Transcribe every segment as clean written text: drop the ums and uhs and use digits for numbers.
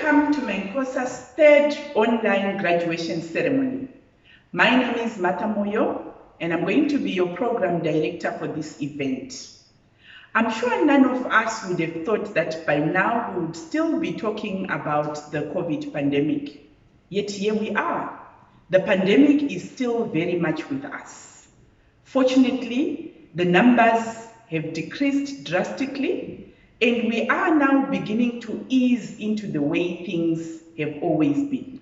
Welcome to MANCOSA's third online graduation ceremony. My name is Martha Moyo, and I'm going to be your program director for this event. I'm sure none of us would have thought that by now we would still be talking about the COVID pandemic. Yet here we are. The pandemic is still very much with us. Fortunately, the numbers have decreased drastically, and we are now beginning to ease into the way things have always been.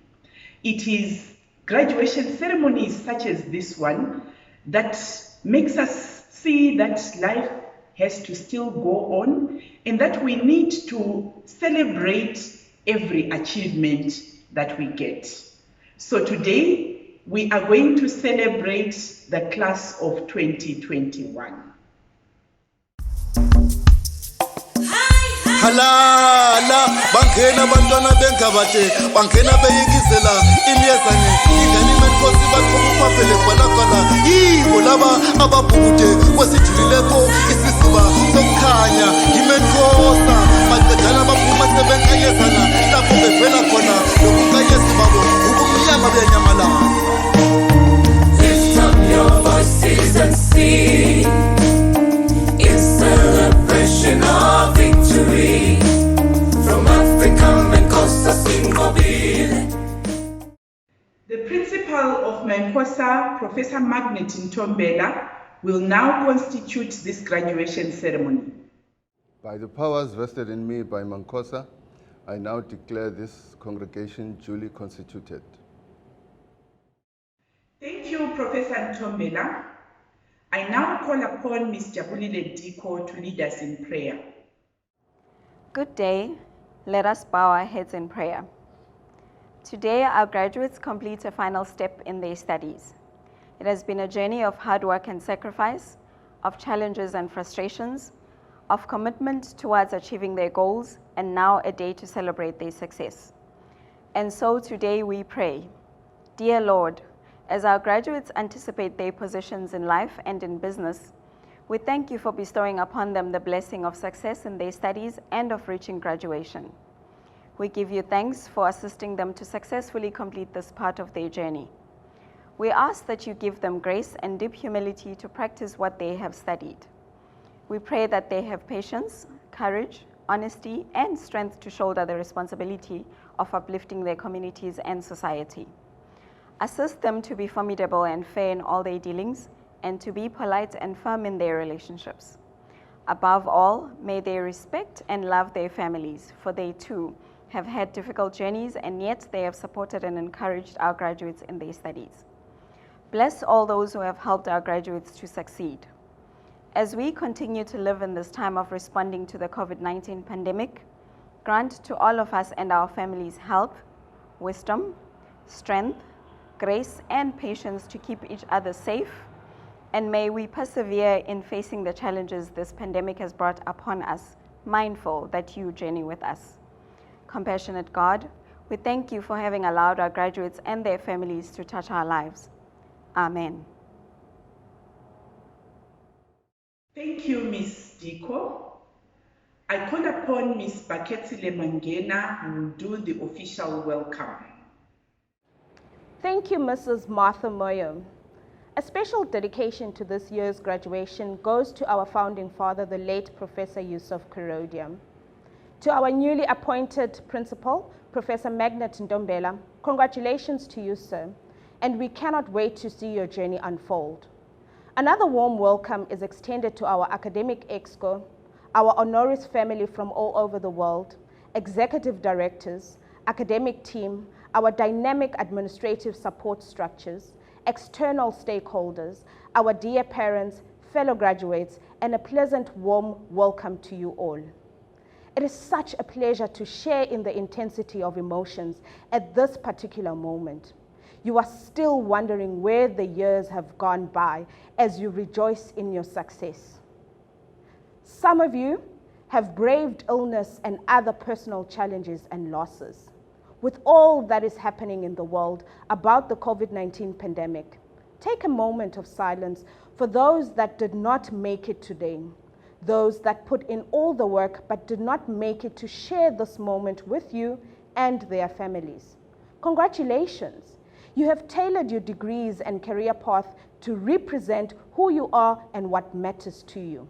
It is graduation ceremonies such as this one that makes us see that life has to still go on and that we need to celebrate every achievement that we get. So today, we are going to celebrate the class of 2021. Halala bangena bantwana benkabate bangena beyikizela imyezane ingani menkosi bathoba kwaphele kwalakala yibo laba ababhukude kwesijulileko isisiba sokukhanya imenkosa baqedana baphuma sebenkayezana lapho bevela khona lokunkayezi babo ubumnyama beyanyamalala. Lift up your voices and sing in celebration of victory. From Africa, MANCOSA sing mobile. The principal of MANCOSA, Professor Magnet Ntombela, will now constitute this graduation ceremony. By the powers vested in me by MANCOSA, I now declare this congregation duly constituted. Thank you, Professor Ntombela. I now call upon Ms. Jabulile Diko to lead us in prayer. Good day. Let us bow our heads in prayer. Today, our graduates complete a final step in their studies. It has been a journey of hard work and sacrifice, of challenges and frustrations, of commitment towards achieving their goals, and now a day to celebrate their success. And so today we pray, Dear Lord, as our graduates anticipate their positions in life and in business, we thank you for bestowing upon them the blessing of success in their studies and of reaching graduation. We give you thanks for assisting them to successfully complete this part of their journey. We ask that you give them grace and deep humility to practice what they have studied. We pray that they have patience, courage, honesty, and strength to shoulder the responsibility of uplifting their communities and society. Assist them to be formidable and fair in all their dealings, and to be polite and firm in their relationships. Above all, may they respect and love their families, for they too have had difficult journeys, and yet they have supported and encouraged our graduates in their studies. Bless all those who have helped our graduates to succeed. As we continue to live in this time of responding to the COVID-19 pandemic, grant to all of us and our families health, wisdom, strength, grace, and patience to keep each other safe, and may we persevere in facing the challenges this pandemic has brought upon us, mindful that you journey with us. Compassionate God, we thank you for having allowed our graduates and their families to touch our lives. Amen. Thank you, Ms. Diko. I call upon Ms. Baketsile Mangena, who will do the official welcome. Thank you, Mrs. Martha Moyo. A special dedication to this year's graduation goes to our founding father, the late Professor Yusuf Kurodium. To our newly appointed principal, Professor Magnet Ntombela, congratulations to you, sir, and we cannot wait to see your journey unfold. Another warm welcome is extended to our academic exco, our honoris family from all over the world, executive directors, academic team, our dynamic administrative support structures, external stakeholders, our dear parents, fellow graduates, and a pleasant warm welcome to you all. It is such a pleasure to share in the intensity of emotions at this particular moment. You are still wondering where the years have gone by as you rejoice in your success. Some of you have braved illness and other personal challenges and losses. With all that is happening in the world about the COVID-19 pandemic, take a moment of silence for those that did not make it today, those that put in all the work but did not make it to share this moment with you and their families. Congratulations! You have tailored your degrees and career path to represent who you are and what matters to you.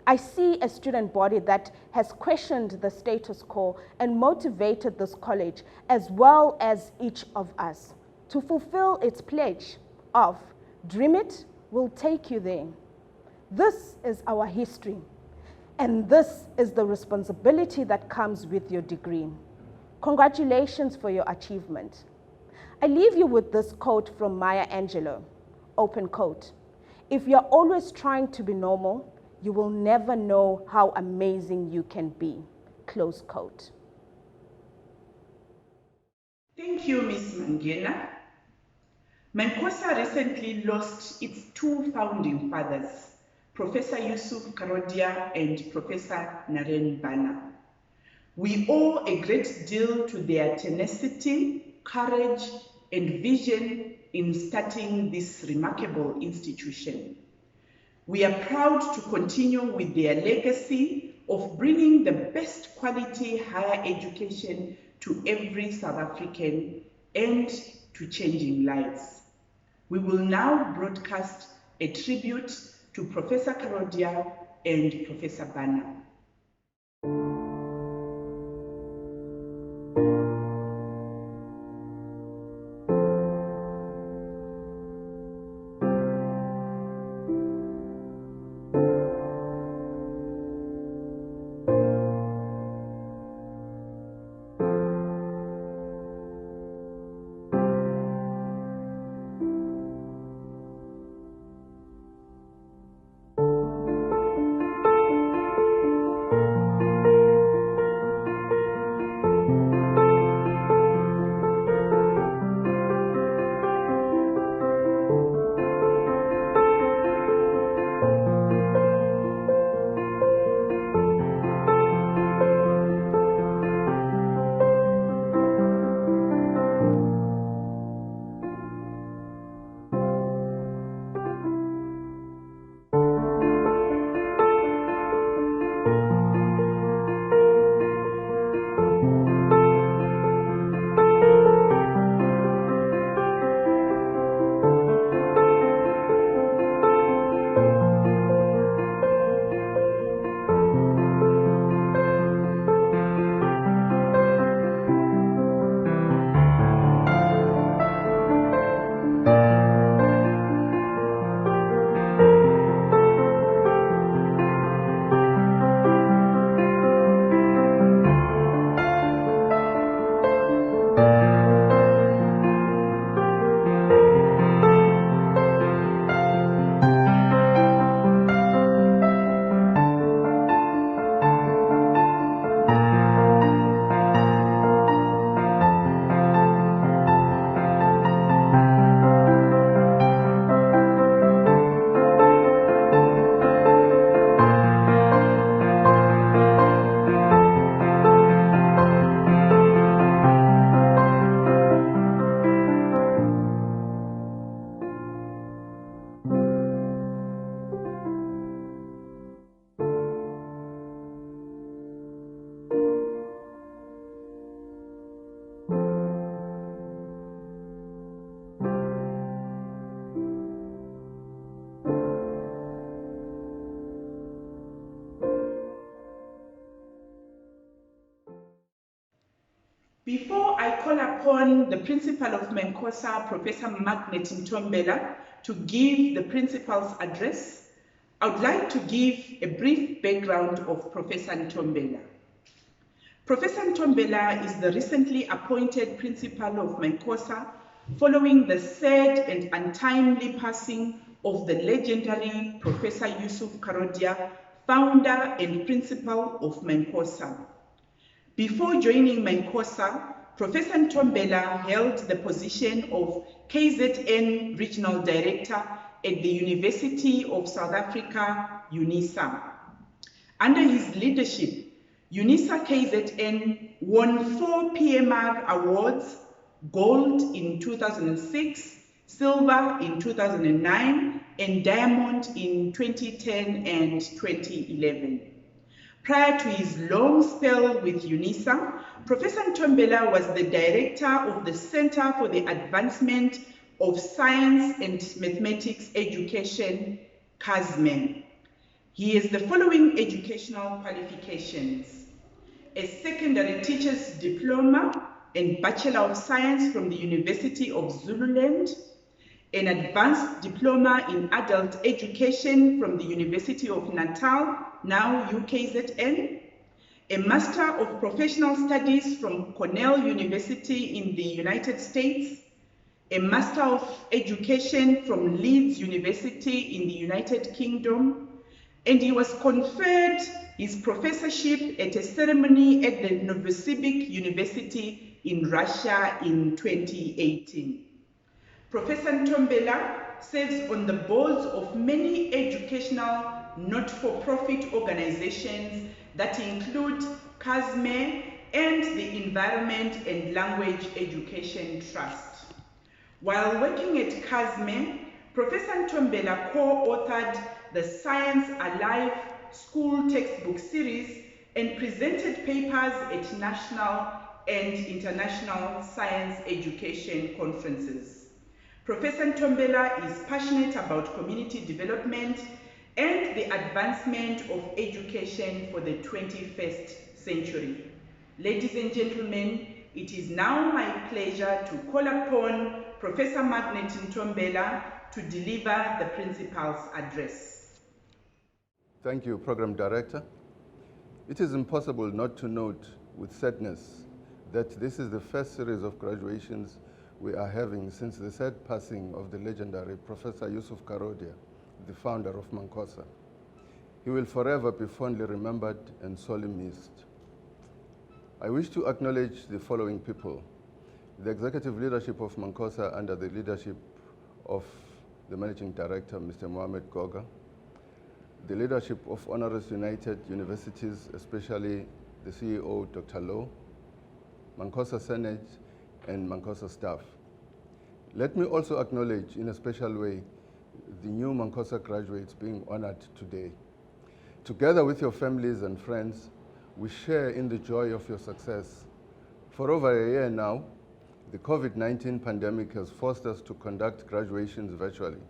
I see a student body that has questioned the status quo and motivated this college, as well as each of us, to fulfill its pledge of dream it, we'll take you there. This is our history, and this is the responsibility that comes with your degree. Congratulations for your achievement. I leave you with this quote from Maya Angelou, open quote: "If you're always trying to be normal, you will never know how amazing you can be," close quote. Thank you, Ms. Mangena. MANCOSA recently lost its two founding fathers, Professor Yusuf Karodia and Professor Naren Bana. We owe a great deal to their tenacity, courage, and vision in starting this remarkable institution. We are proud to continue with their legacy of bringing the best quality higher education to every South African and to changing lives. We will now broadcast a tribute to Professor Karodia and Professor Bana. Before I call upon the principal of MANCOSA, Professor Magnet Ntombela, to give the principal's address, I would like to give a brief background of Professor Ntombela. Professor Ntombela is the recently appointed principal of MANCOSA following the sad and untimely passing of the legendary Professor Yusuf Karodia, founder and principal of MANCOSA. Before joining MANCOSA, Professor Ntombela held the position of KZN Regional Director at the University of South Africa, UNISA. Under his leadership, UNISA KZN won 4 PMR awards: gold in 2006, silver in 2009, and diamond in 2010 and 2011. Prior to his long spell with UNISA, Professor Ntombela was the director of the Center for the Advancement of Science and Mathematics Education, CASME. He has the following educational qualifications: a secondary teacher's diploma and Bachelor of Science from the University of Zululand, an advanced diploma in adult education from the University of Natal, now UKZN, a Master of Professional Studies from Cornell University in the United States, a Master of Education from Leeds University in the United Kingdom, and he was conferred his professorship at a ceremony at the Novosibirsk University in Russia in 2018. Professor Ntombela serves on the boards of many educational not-for-profit organizations that include CASME and the Environment and Language Education Trust. While working at CASME, Professor Ntombela co-authored the Science Alive school textbook series and presented papers at national and international science education conferences. Professor Ntombela is passionate about community development and the advancement of education for the 21st century. Ladies and gentlemen, it is now my pleasure to call upon Professor Magnet Ntombela to deliver the principal's address. Thank you, Program Director. It is impossible not to note with sadness that this is the first series of graduations we are having since the sad passing of the legendary Professor Yusuf Karodia, the founder of MANCOSA. He will forever be fondly remembered and sorely missed. I wish to acknowledge the following people: the executive leadership of MANCOSA under the leadership of the Managing Director, Mr. Mohamed Goga, the leadership of Honoris United Universities, especially the CEO, Dr. Lowe, MANCOSA Senate, and MANCOSA staff. Let me also acknowledge in a special way the new MANCOSA graduates being honored today. Together with your families and friends, we share in the joy of your success. For over a year now, the COVID-19 pandemic has forced us to conduct graduations virtually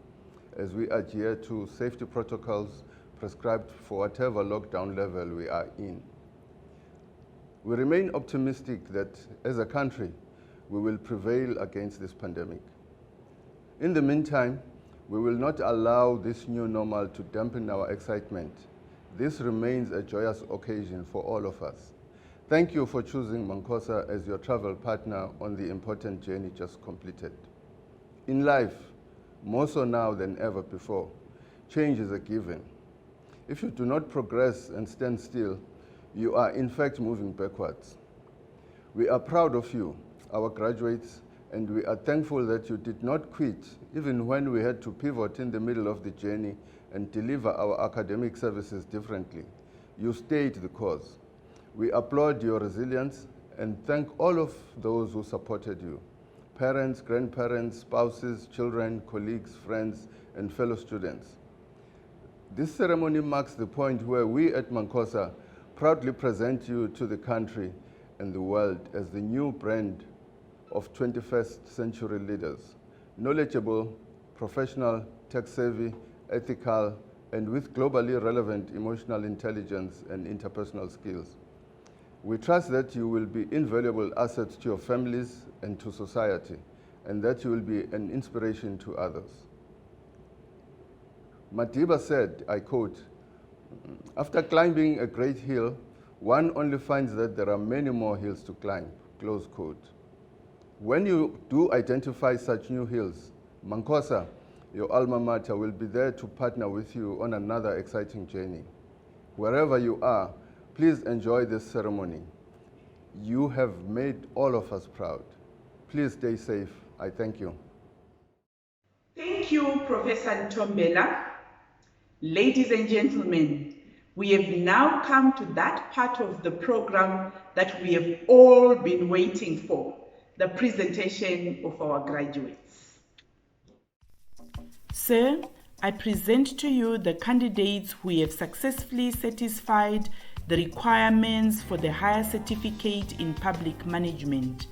as we adhere to safety protocols prescribed for whatever lockdown level we are in. We remain optimistic that as a country, we will prevail against this pandemic. In the meantime, we will not allow this new normal to dampen our excitement. This remains a joyous occasion for all of us. Thank you for choosing MANCOSA as your travel partner on the important journey just completed. In life, more so now than ever before, change is a given. If you do not progress and stand still, you are in fact moving backwards. We are proud of you, our graduates, and we are thankful that you did not quit even when we had to pivot in the middle of the journey and deliver our academic services differently. You stayed the course. We applaud your resilience and thank all of those who supported you: parents, grandparents, spouses, children, colleagues, friends, and fellow students. This ceremony marks the point where we at MANCOSA proudly present you to the country and the world as the new brand of 21st century leaders: knowledgeable, professional, tech-savvy, ethical, and with globally relevant emotional intelligence and interpersonal skills. We trust that you will be invaluable assets to your families and to society, and that you will be an inspiration to others. Madiba said, I quote, "After climbing a great hill, one only finds that there are many more hills to climb," close quote. When you do identify such new hills, MANCOSA, your alma mater, will be there to partner with you on another exciting journey. Wherever you are, please enjoy this ceremony. You have made all of us proud. Please stay safe. I thank you. Thank you, Professor Ntombela. Ladies and gentlemen, we have now come to that part of the program that we have all been waiting for, the presentation of our graduates. Sir, I present to you the candidates who have successfully satisfied the requirements for the higher certificate in public management.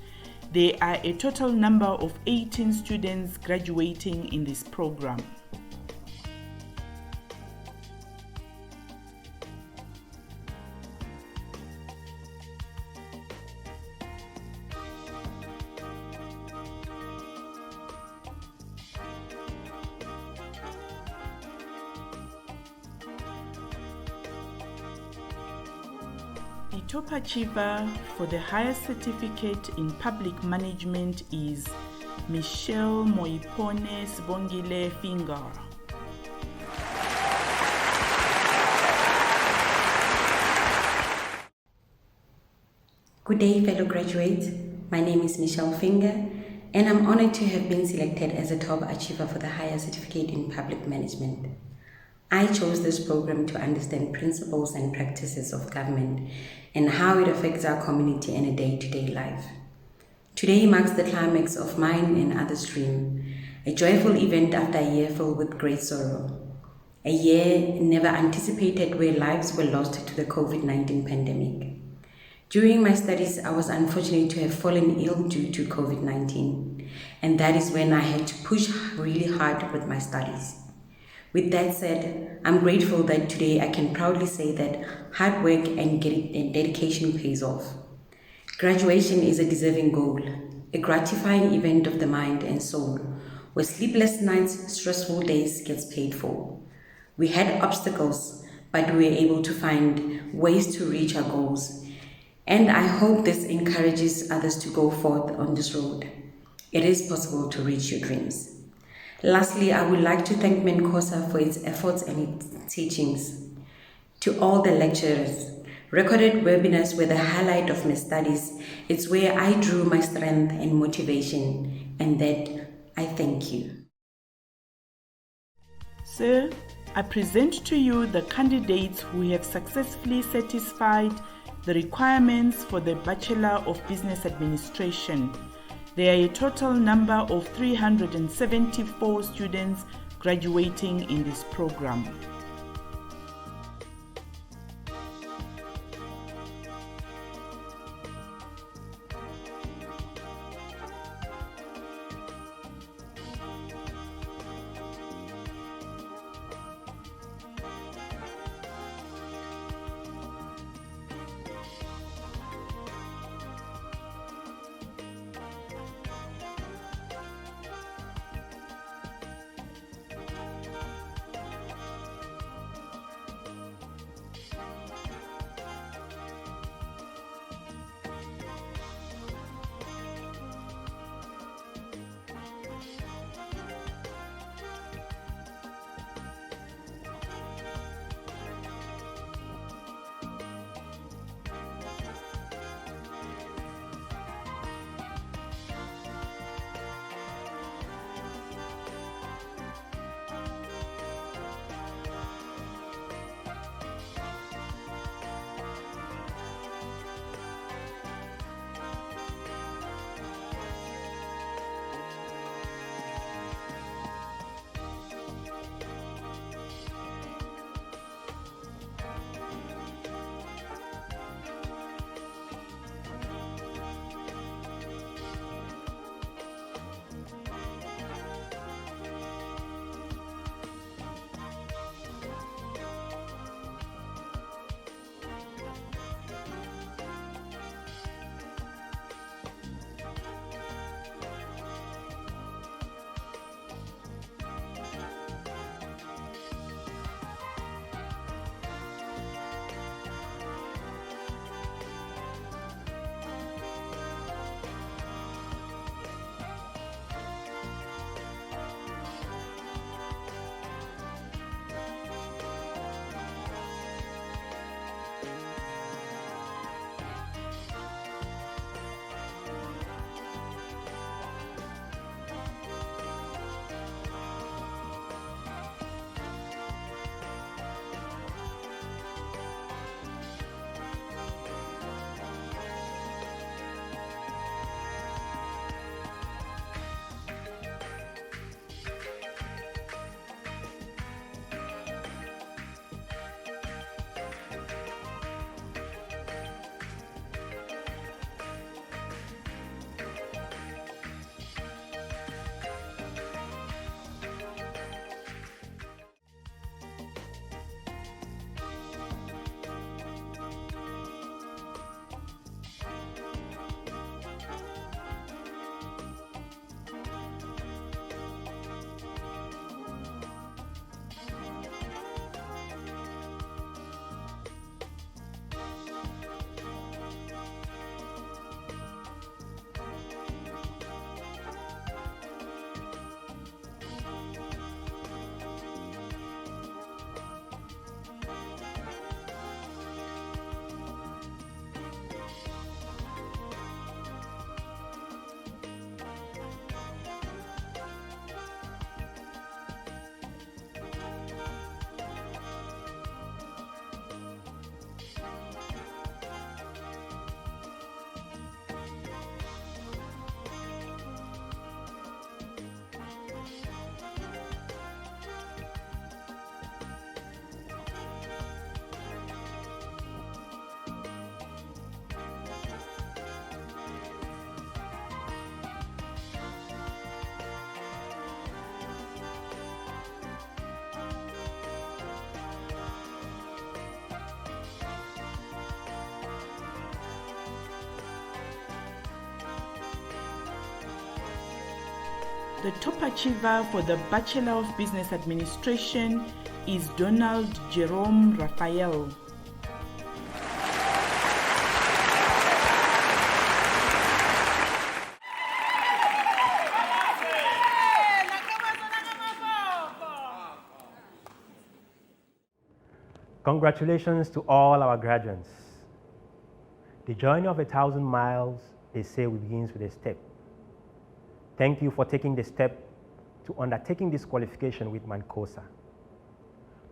There are a total number of 18 students graduating in this program. The top achiever for the highest certificate in public management is Michelle Moipone Sibongile Finger. Good day, fellow graduates. My name is Michelle Finger, and I'm honored to have been selected as a top achiever for the higher certificate in public management. I chose this program to understand principles and practices of government and how it affects our community in a day-to-day life. Today marks the climax of mine and others' dream, a joyful event after a year filled with great sorrow. A year never anticipated where lives were lost to the COVID-19 pandemic. During my studies, I was unfortunate to have fallen ill due to COVID-19, and that is when I had to push really hard with my studies. With that said, I'm grateful that today I can proudly say that hard work and dedication pays off. Graduation is a deserving goal, a gratifying event of the mind and soul, where sleepless nights, stressful days gets paid for. We had obstacles, but we were able to find ways to reach our goals. And I hope this encourages others to go forth on this road. It is possible to reach your dreams. Lastly, I would like to thank MANCOSA for its efforts and its teachings. To all the lecturers, recorded webinars were the highlight of my studies. It's where I drew my strength and motivation, and that I thank you. Sir, I present to you the candidates who have successfully satisfied the requirements for the Bachelor of Business Administration. There are a total number of 374 students graduating in this program. The top achiever for the Bachelor of Business Administration is Donald Jerome Raphael. Congratulations to all our graduates. The journey of 1,000 miles, they say, begins with a step. Thank you for taking the step to undertaking this qualification with MANCOSA.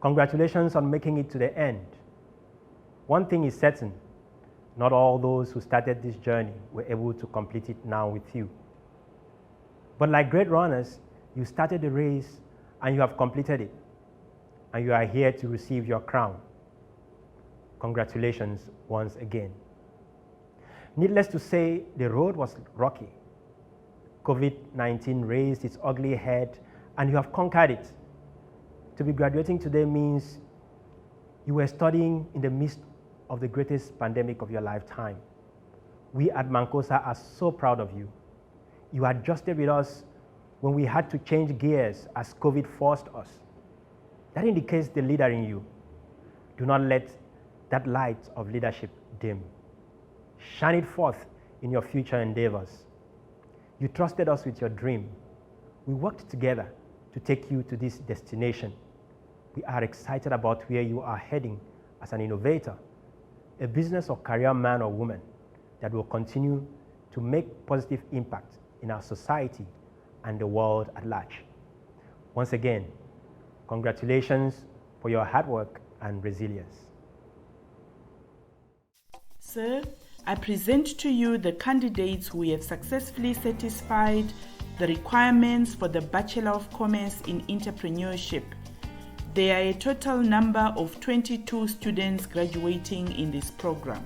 Congratulations on making it to the end. One thing is certain, not all those who started this journey were able to complete it now with you. But like great runners, you started the race and you have completed it, and you are here to receive your crown. Congratulations once again. Needless to say, the road was rocky. COVID-19 raised its ugly head and you have conquered it. To be graduating today means you were studying in the midst of the greatest pandemic of your lifetime. We at MANCOSA are so proud of you. You adjusted with us when we had to change gears as COVID forced us. That indicates the leader in you. Do not let that light of leadership dim. Shine it forth in your future endeavors. You trusted us with your dream. We worked together to take you to this destination. We are excited about where you are heading as an innovator, a business or career man or woman that will continue to make positive impact in our society and the world at large. Once again, congratulations for your hard work and resilience. Sir, I present to you the candidates who have successfully satisfied the requirements for the Bachelor of Commerce in Entrepreneurship. There are a total number of 22 students graduating in this program.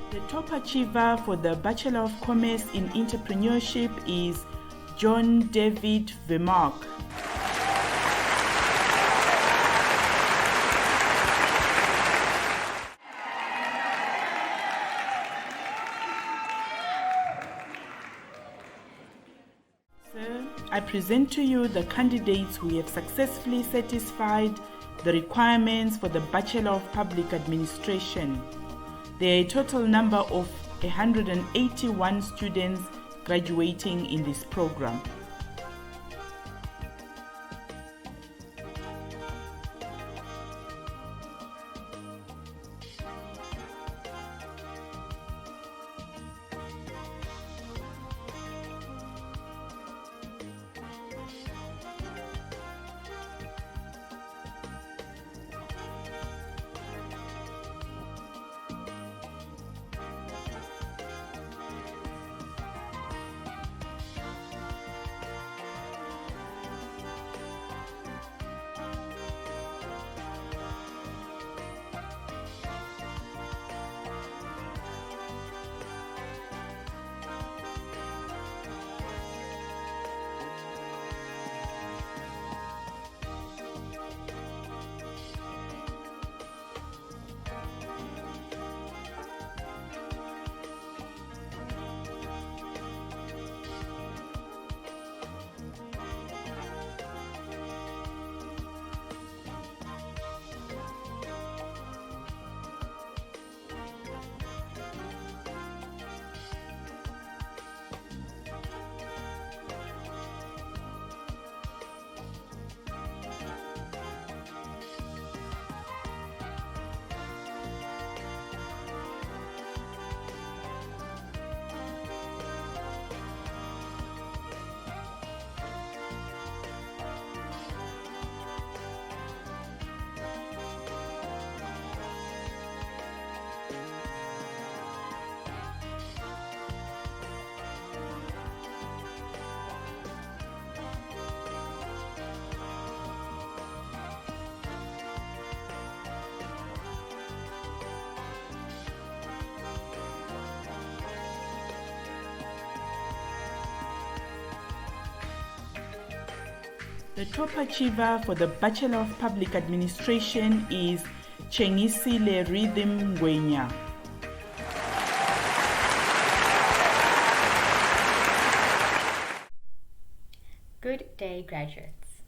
The top achiever for the Bachelor of Commerce in Entrepreneurship is John David Vermark. Sir, I present to you the candidates who have successfully satisfied the requirements for the Bachelor of Public Administration. There are a total number of 181 students graduating in this program. The top achiever for the Bachelor of Public Administration is Chengisile Rhythm Ngwenya. Good day, graduates.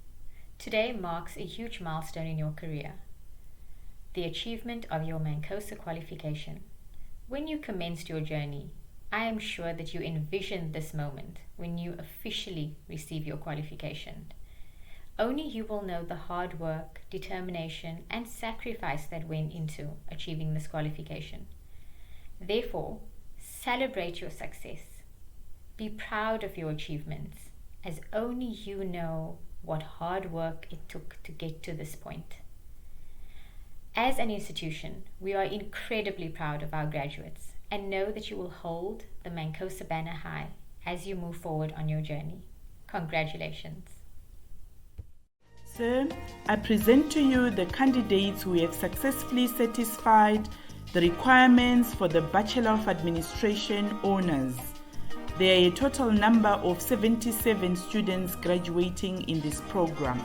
Today marks a huge milestone in your career, the achievement of your MANCOSA qualification. When you commenced your journey, I am sure that you envisioned this moment when you officially receive your qualification. Only you will know the hard work, determination, and sacrifice that went into achieving this qualification. Therefore, celebrate your success. Be proud of your achievements, as only you know what hard work it took to get to this point. As an institution, we are incredibly proud of our graduates and know that you will hold the MANCOSA banner high as you move forward on your journey. Congratulations. Sir, I present to you the candidates who have successfully satisfied the requirements for the Bachelor of Administration Honours. There are a total number of 77 students graduating in this program.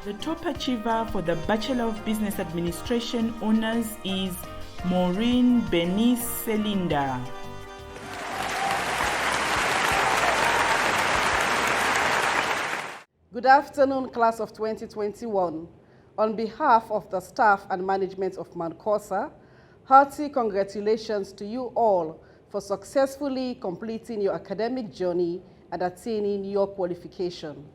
The top achiever for the Bachelor of Business Administration Honours is Maureen Bernice Selinda. Good afternoon, class of 2021. On behalf of the staff and management of MANCOSA, hearty congratulations to you all for successfully completing your academic journey and attaining your qualification.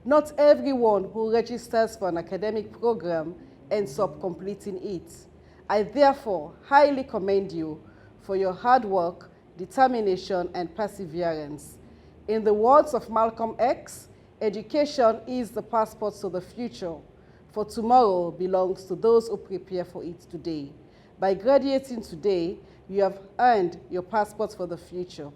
Not everyone who registers for an academic program ends up completing it. I therefore highly commend you for your hard work, determination, and perseverance. In the words of Malcolm X, education is the passport to the future, for tomorrow belongs to those who prepare for it today. By graduating today, you have earned your passport for the future.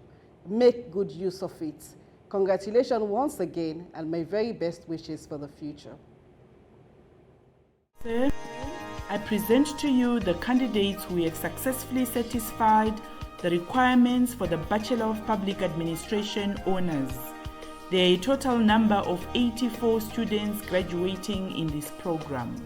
Make good use of it. Congratulations once again, and my very best wishes for the future. Sir, I present to you the candidates who have successfully satisfied the requirements for the Bachelor of Public Administration Honours. There are a total number of 84 students graduating in this program.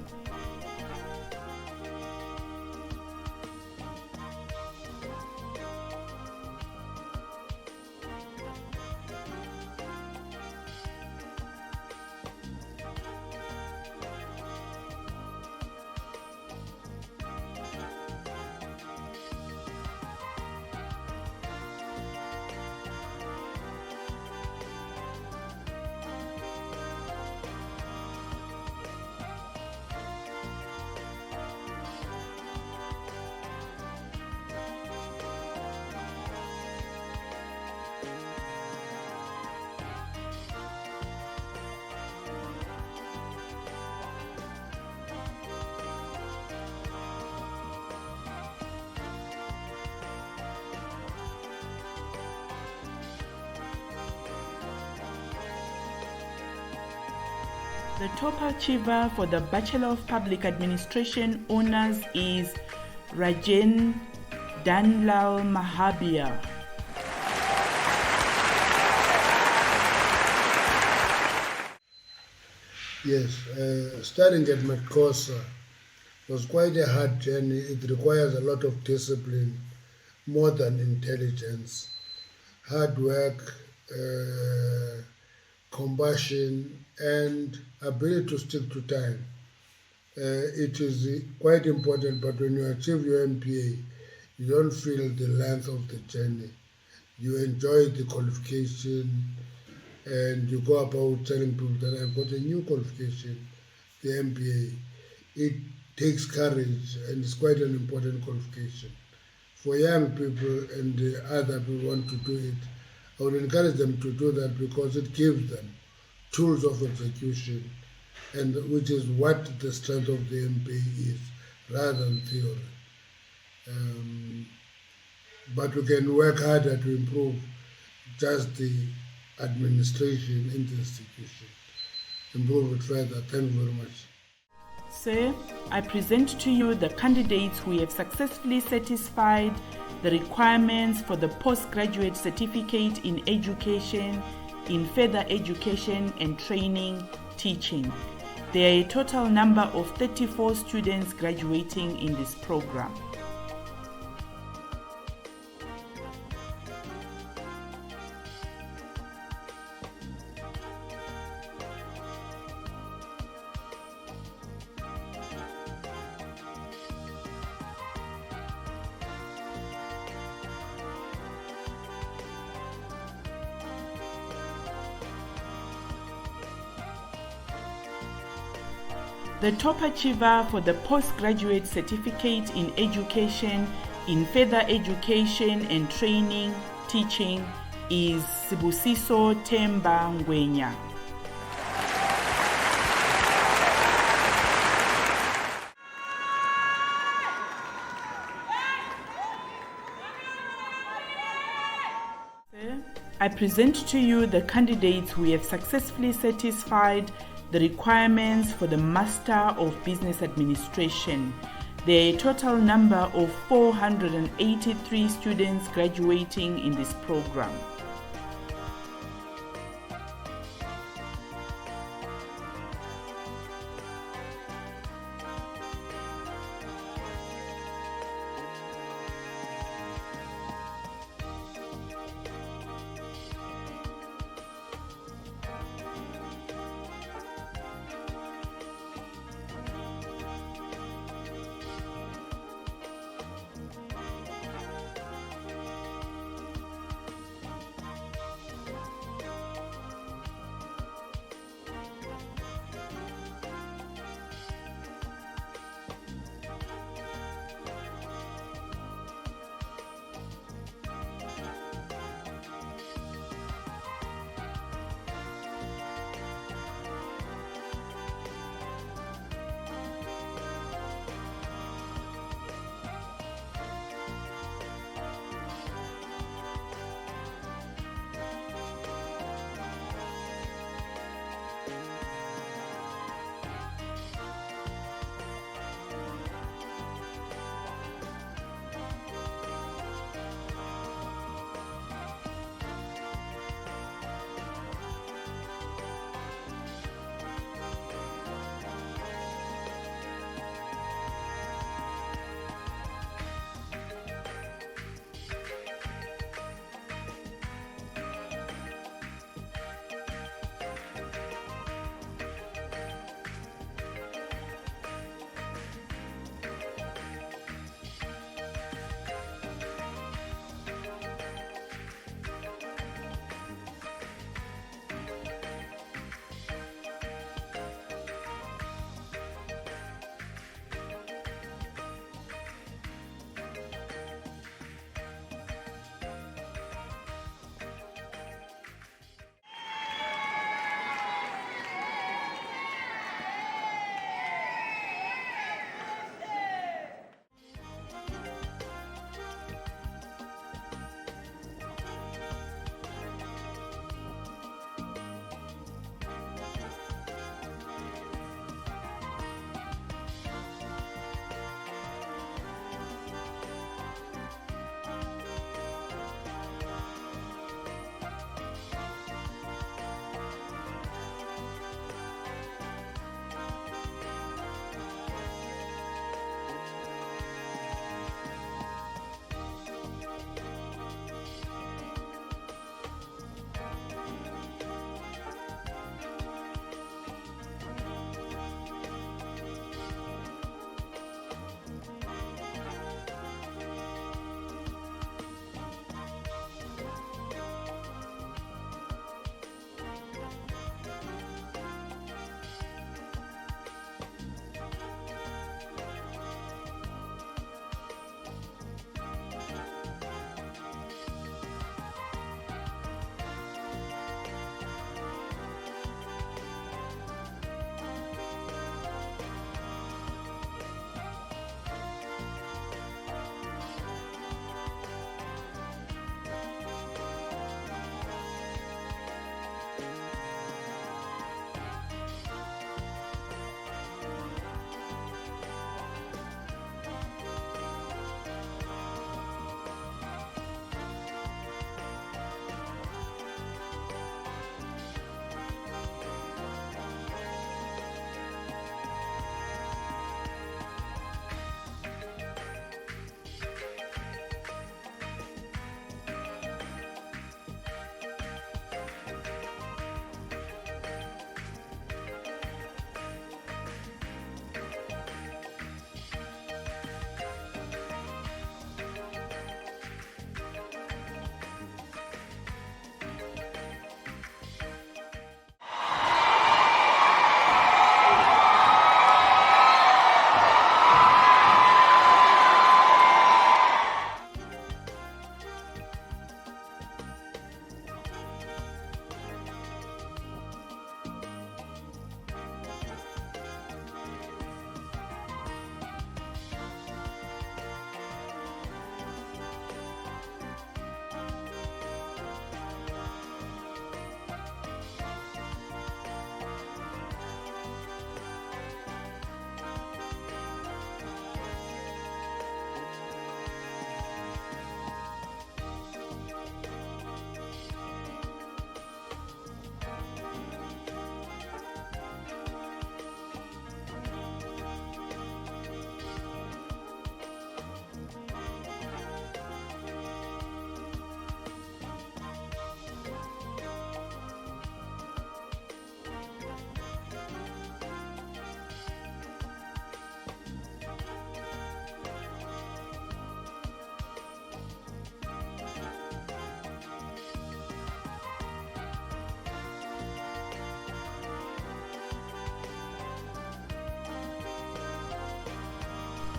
The top achiever for the Bachelor of Public Administration Honours is Rajen Danlal Mahabir. Yes, studying at MANCOSA was quite a hard journey. It requires a lot of discipline, more than intelligence, hard work, compassion, and ability to stick to time. it is quite important, but when you achieve your MPA, you don't feel the length of the journey. You enjoy the qualification, and you go about telling people that I've got a new qualification, the MPA. It takes courage, and it's quite an important qualification. For young people and other people who want to do it, I would encourage them to do that because it gives them tools of execution, and which is what the strength of the MPA is, rather than theory. But we can work harder to improve just the administration in the institution, improve it further. Thank you very much. Sir, I present to you the candidates who have successfully satisfied the requirements for the postgraduate certificate in education, in further education and training, teaching. There are a total number of 34 students graduating in this program. The top achiever for the postgraduate certificate in education, in further education and training, teaching is Sibusiso Temba Ngwenya. I present to you the candidates who have successfully satisfied the requirements for the Master of Business Administration. There are a total number of 483 students graduating in this program.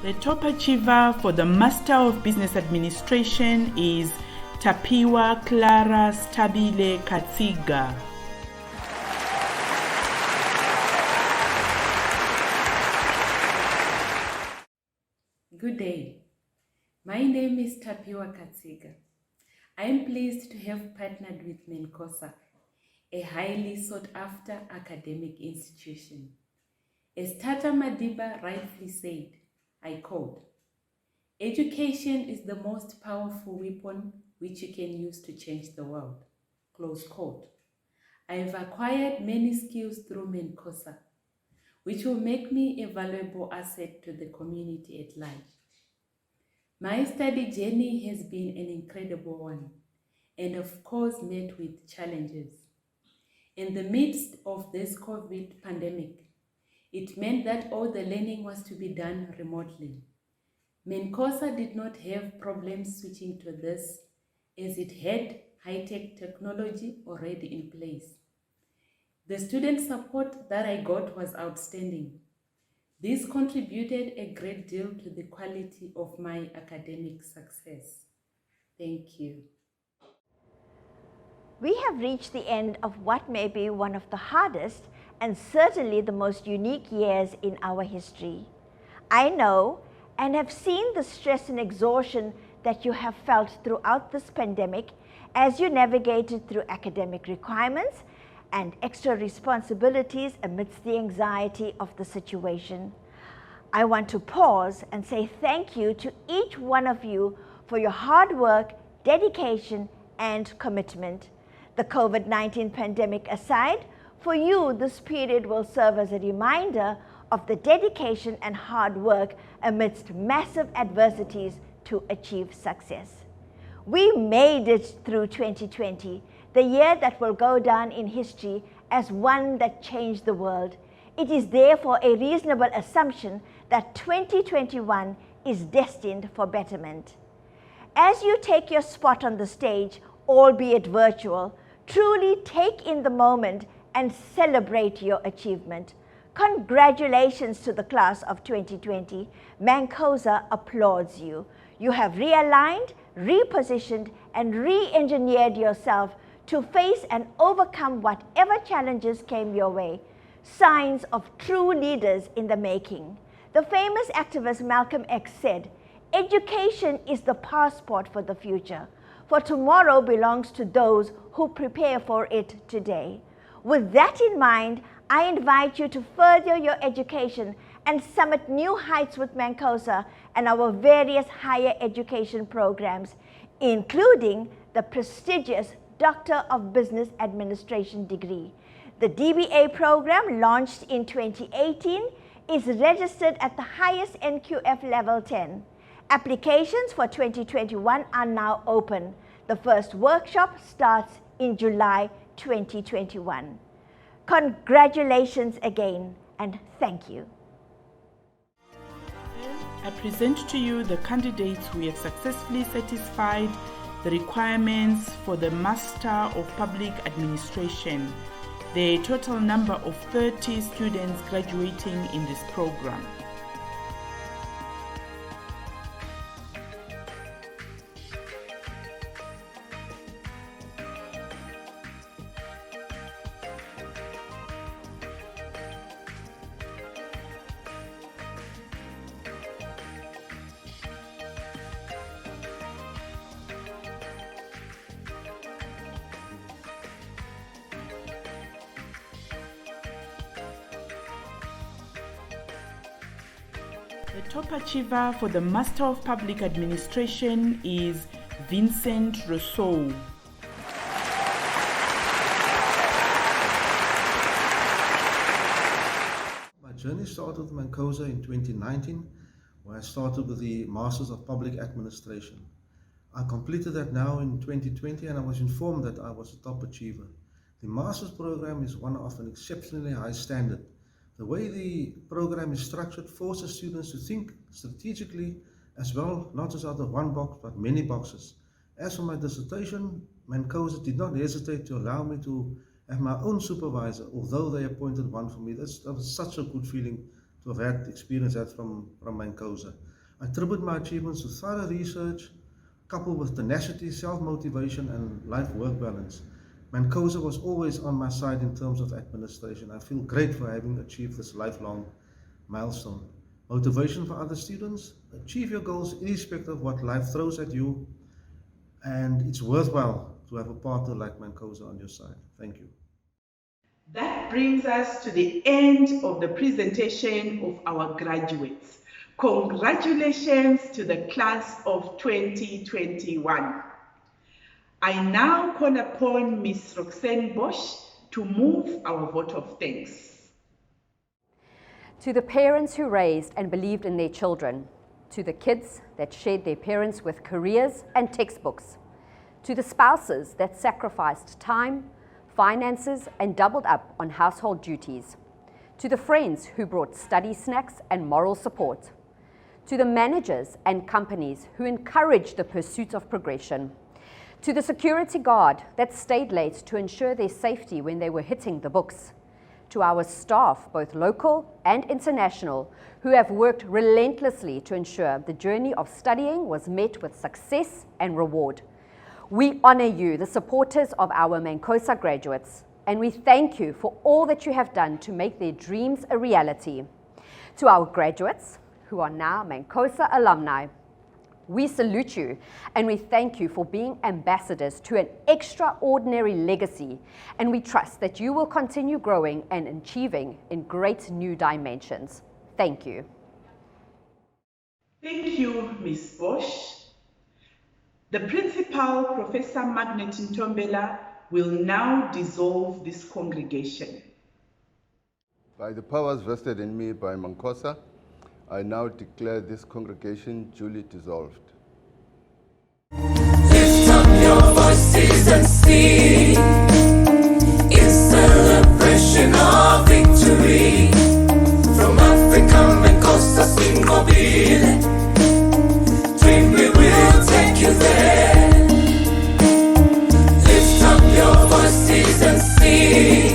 The top achiever for the Master of Business Administration is Tapiwa Clara Stabile Katsiga. Good day. My name is Tapiwa Katsiga. I am pleased to have partnered with MANCOSA, a highly sought-after academic institution. As Tata Madiba rightfully said, I quote, "Education is the most powerful weapon which you can use to change the world." Close quote. I have acquired many skills through MANCOSA, which will make me a valuable asset to the community at large. My study journey has been an incredible one, and of course met with challenges. In the midst of this COVID pandemic, it meant that all the learning was to be done remotely. MANCOSA did not have problems switching to this, as it had high-tech technology already in place. The student support that I got was outstanding. This contributed a great deal to the quality of my academic success. Thank you. We have reached the end of what may be one of the hardest and certainly the most unique years in our history. I know and have seen the stress and exhaustion that you have felt throughout this pandemic as you navigated through academic requirements and extra responsibilities amidst the anxiety of the situation. I want to pause and say thank you to each one of you for your hard work, dedication, and commitment. The COVID-19 pandemic aside, for you, this period will serve as a reminder of the dedication and hard work amidst massive adversities to achieve success. We made it through 2020, the year that will go down in history as one that changed the world. It is therefore a reasonable assumption that 2021 is destined for betterment. As you take your spot on the stage, albeit virtual, truly take in the moment and celebrate your achievement. Congratulations to the class of 2020. MANCOSA applauds you. You have realigned, repositioned, and re-engineered yourself to face and overcome whatever challenges came your way. Signs of true leaders in the making. The famous activist Malcolm X said, "Education is the passport for the future, for tomorrow belongs to those who prepare for it today." With that in mind, I invite you to further your education and summit new heights with MANCOSA and our various higher education programs, including the prestigious Doctor of Business Administration degree. The DBA program, launched in 2018, is registered at the highest NQF level 10. Applications for 2021 are now open. The first workshop starts in July 2021. Congratulations again, and thank you. I present to you the candidates who have successfully satisfied the requirements for the Master of Public Administration. The total number of 30 students graduating in this program. The top achiever for the Master of Public Administration is Vincent Rousseau. My journey started with MANCOSA in 2019, where I started with the Masters of Public Administration. I completed that now in 2020, and I was informed that I was a top achiever. The Masters program is one of an exceptionally high standard. The way the program is structured forces students to think strategically as well, not just out of one box, but many boxes. As for my dissertation, MANCOSA did not hesitate to allow me to have my own supervisor, although they appointed one for me. That was such a good feeling to have had experience that from MANCOSA. I attribute my achievements to thorough research, coupled with tenacity, self-motivation, and life-work balance. MANCOSA was always on my side in terms of administration. I feel great for having achieved this lifelong milestone. Motivation for other students: achieve your goals irrespective of what life throws at you, and it's worthwhile to have a partner like MANCOSA on your side. Thank you. That brings us to the end of the presentation of our graduates. Congratulations to the class of 2021. I now call upon Ms. Roxanne Bosch to move our vote of thanks. To the parents who raised and believed in their children, to the kids that shared their parents with careers and textbooks, to the spouses that sacrificed time, finances, and doubled up on household duties, to the friends who brought study snacks and moral support, to the managers and companies who encouraged the pursuit of progression, to the security guard that stayed late to ensure their safety when they were hitting the books, to our staff, both local and international, who have worked relentlessly to ensure the journey of studying was met with success and reward. We honor you, the supporters of our MANCOSA graduates, and we thank you for all that you have done to make their dreams a reality. To our graduates, who are now MANCOSA alumni, we salute you and we thank you for being ambassadors to an extraordinary legacy, and we trust that you will continue growing and achieving in great new dimensions. Thank you. Thank you, Ms. Bosch. The Principal, Professor Magnet Ntombela, will now dissolve this congregation. By the powers vested in me by MANCOSA, I now declare this congregation duly dissolved. Lift up your voices and sing in celebration of victory. From Africa, MANCOSA, sing mobile. Dream, we will take you there. Lift up your voices and sing